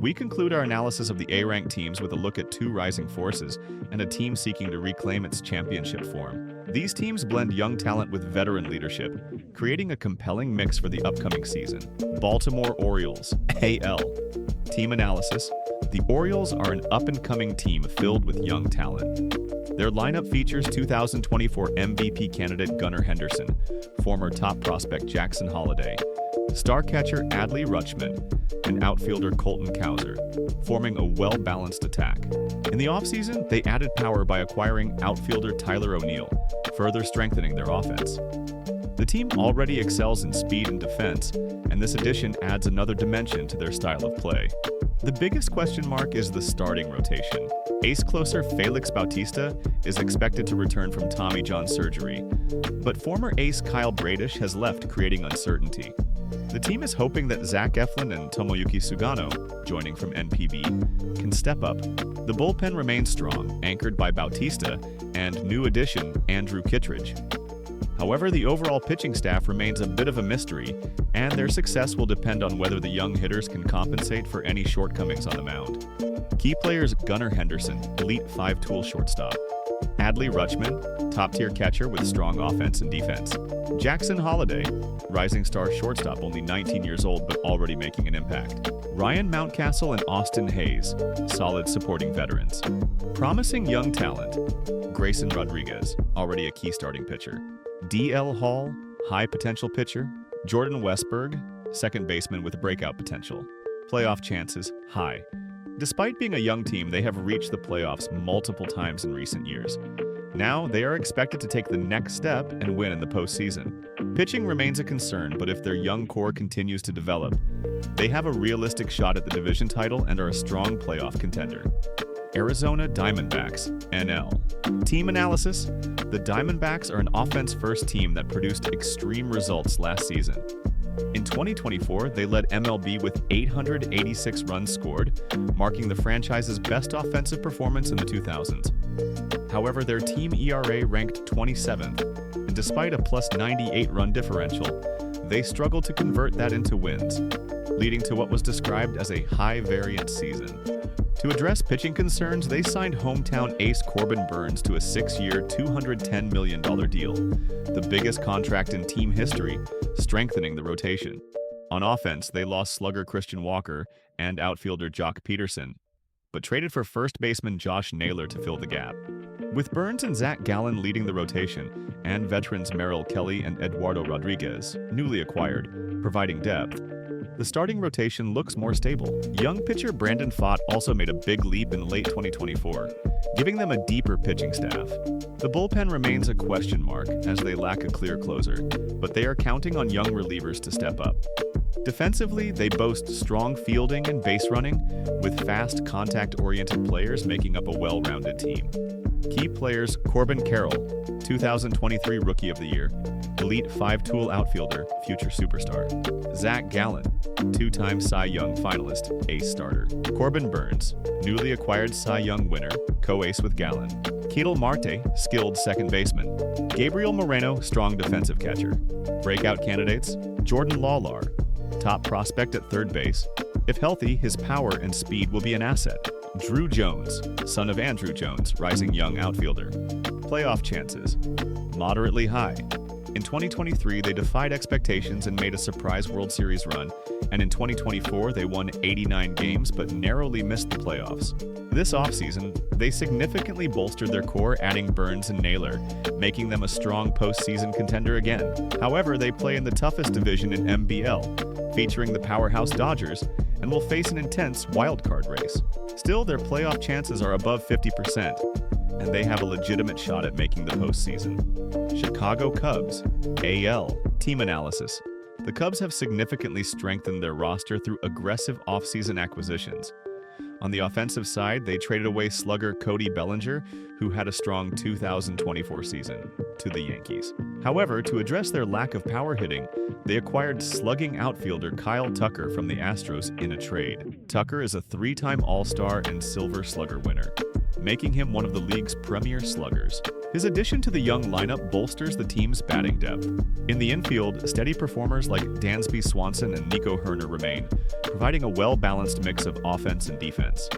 We conclude our analysis of the A-ranked teams with a look at two rising forces and a team seeking to reclaim its championship form. These teams blend young talent with veteran leadership, creating a compelling mix for the upcoming season. Baltimore Orioles, AL. Team analysis. The Orioles are an up-and-coming team filled with young talent. Their lineup features 2024 MVP candidate Gunnar Henderson, former top prospect Jackson Holliday, star catcher Adley Rutschman, and outfielder Colton Cowser, forming a well-balanced attack. In the offseason, they added power by acquiring outfielder Tyler O'Neill, further strengthening their offense. The team already excels in speed and defense, and this addition adds another dimension to their style of play. The biggest question mark is the starting rotation. Ace closer Felix Bautista is expected to return from Tommy John surgery, but former ace Kyle Bradish has left, creating uncertainty. The team is hoping that Zach Eflin and Tomoyuki Sugano, joining from NPB, can step up. The bullpen remains strong, anchored by Bautista and new addition Andrew Kittredge. However, the overall pitching staff remains a bit of a mystery, and their success will depend on whether the young hitters can compensate for any shortcomings on the mound. Key players Gunnar Henderson, elite 5-tool shortstop. Adley Rutschman, top-tier catcher with strong offense and defense. Jackson Holliday, rising star shortstop, only 19 years old but already making an impact. Ryan Mountcastle and Austin Hayes, solid supporting veterans. Promising young talent, Grayson Rodriguez, already a key starting pitcher. D.L. Hall, high potential pitcher. Jordan Westberg, second baseman with breakout potential. Playoff chances, high. Despite being a young team, they have reached the playoffs multiple times in recent years. Now, they are expected to take the next step and win in the postseason. Pitching remains a concern, but if their young core continues to develop, they have a realistic shot at the division title and are a strong playoff contender. Arizona Diamondbacks, NL. Team analysis. The Diamondbacks are an offense-first team that produced extreme results last season. In 2024, they led MLB with 886 runs scored, marking the franchise's best offensive performance in the 2000s. However, their team ERA ranked 27th, and despite a plus 98 run differential, they struggled to convert that into wins, leading to what was described as a high-variance season. To address pitching concerns, they signed hometown ace Corbin Burnes to a 6-year, $210 million deal, the biggest contract in team history, strengthening the rotation. On offense, they lost slugger Christian Walker and outfielder Jock Peterson, but traded for first baseman Josh Naylor to fill the gap. With Burnes and Zach Gallen leading the rotation, and veterans Merrill Kelly and Eduardo Rodriguez, newly acquired, providing depth, the starting rotation looks more stable. Young pitcher Brandon Pfaadt also made a big leap in late 2024, giving them a deeper pitching staff. The bullpen remains a question mark as they lack a clear closer, but they are counting on young relievers to step up. Defensively, they boast strong fielding and base running, with fast, contact-oriented players making up a well-rounded team. Key players Corbin Carroll, 2023 Rookie of the Year, elite 5-tool outfielder, future superstar. Zach Gallen, 2-time Cy Young finalist, ace starter. Corbin Burnes, newly acquired Cy Young winner, co-ace with Gallen. Ketel Marte, skilled second baseman. Gabriel Moreno, strong defensive catcher. Breakout candidates, Jordan Lawlar, top prospect at third base. If healthy, his power and speed will be an asset. Drew Jones, son of Andrew Jones, rising young outfielder. Playoff chances, moderately high. In 2023, they defied expectations and made a surprise World Series run, and in 2024, they won 89 games but narrowly missed the playoffs. This offseason, they significantly bolstered their core, adding Burnes and Naylor, making them a strong postseason contender again. However, they play in the toughest division in MBL, featuring the powerhouse Dodgers, and will face an intense wildcard race. Still, their playoff chances are above 50%, and they have a legitimate shot at making the postseason. Chicago Cubs, AL. Team analysis. The Cubs have significantly strengthened their roster through aggressive offseason acquisitions. On the offensive side, they traded away slugger Cody Bellinger, who had a strong 2024 season, to the Yankees. However, to address their lack of power hitting, they acquired slugging outfielder Kyle Tucker from the Astros in a trade. Tucker is a 3-time All-Star and Silver Slugger winner, making him one of the league's premier sluggers. His addition to the young lineup bolsters the team's batting depth. In the infield, steady performers like Dansby Swanson and Nico Herner remain, providing a well-balanced mix of offense and defense.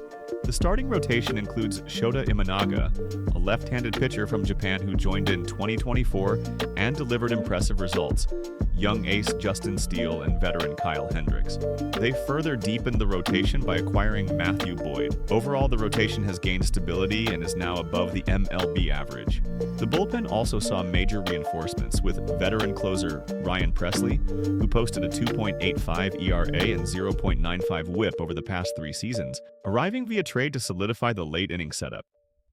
The starting rotation includes Shota Imanaga, a left-handed pitcher from Japan who joined in 2024 and delivered impressive results, young ace Justin Steele and veteran Kyle Hendricks. They further deepened the rotation by acquiring Matthew Boyd. Overall, the rotation has gained stability and is now above the MLB average. The bullpen also saw major reinforcements with veteran closer Ryan Presley, who posted a 2.85 ERA and 0.95 WHIP over the past 3 seasons, arriving via trade to solidify the late-inning setup.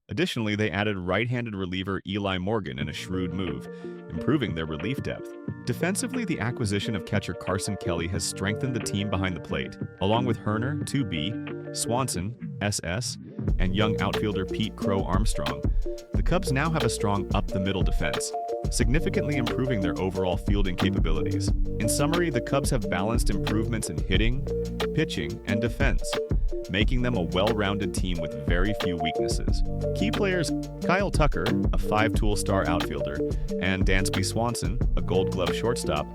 Additionally, they added right-handed reliever Eli Morgan in a shrewd move, improving their relief depth. Defensively, the acquisition of catcher Carson Kelly has strengthened the team behind the plate, along with Herner, 2B, Swanson, SS, and young outfielder Pete Crow Armstrong. The Cubs now have a strong up-the-middle defense, significantly improving their overall fielding capabilities. In summary, the Cubs have balanced improvements in hitting, pitching, and defense, making them a well-rounded team with very few weaknesses. Key players Kyle Tucker, a 5-tool star outfielder, and Dansby Swanson, a Gold Glove shortstop,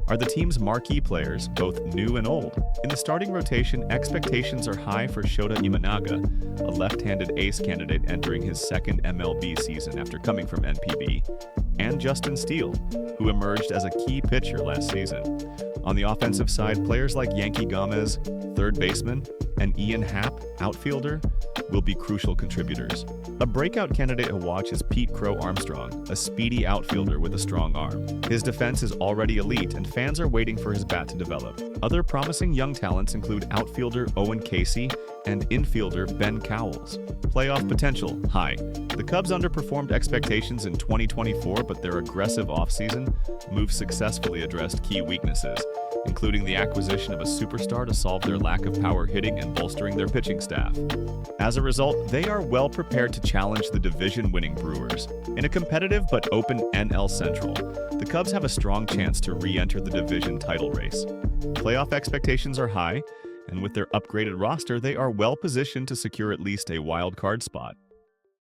are the team's marquee players, both new and old. In the starting rotation, expectations are high for Shota Imanaga, a left-handed ace candidate entering his second MLB season after coming from NPB, and Justin Steele, who emerged as a key pitcher last season. On the offensive side, players like Yankee Gomez, third baseman, and Ian Happ, outfielder, will be crucial contributors. A breakout candidate to watch is Pete Crow Armstrong, a speedy outfielder with a strong arm. His defense is already elite, and fans are waiting for his bat to develop. Other promising young talents include outfielder Owen Casey and infielder Ben Cowles. Playoff potential high. The Cubs underperformed expectations in 2024, but their aggressive offseason move successfully addressed key weaknesses, including the acquisition of a superstar to solve their lack of power hitting and bolstering their pitching staff. As a result, they are well prepared to challenge the division-winning Brewers. In a competitive but open NL Central, the Cubs have a strong chance to re-enter the division title race. Playoff expectations are high, and with their upgraded roster, they are well positioned to secure at least a wild card spot.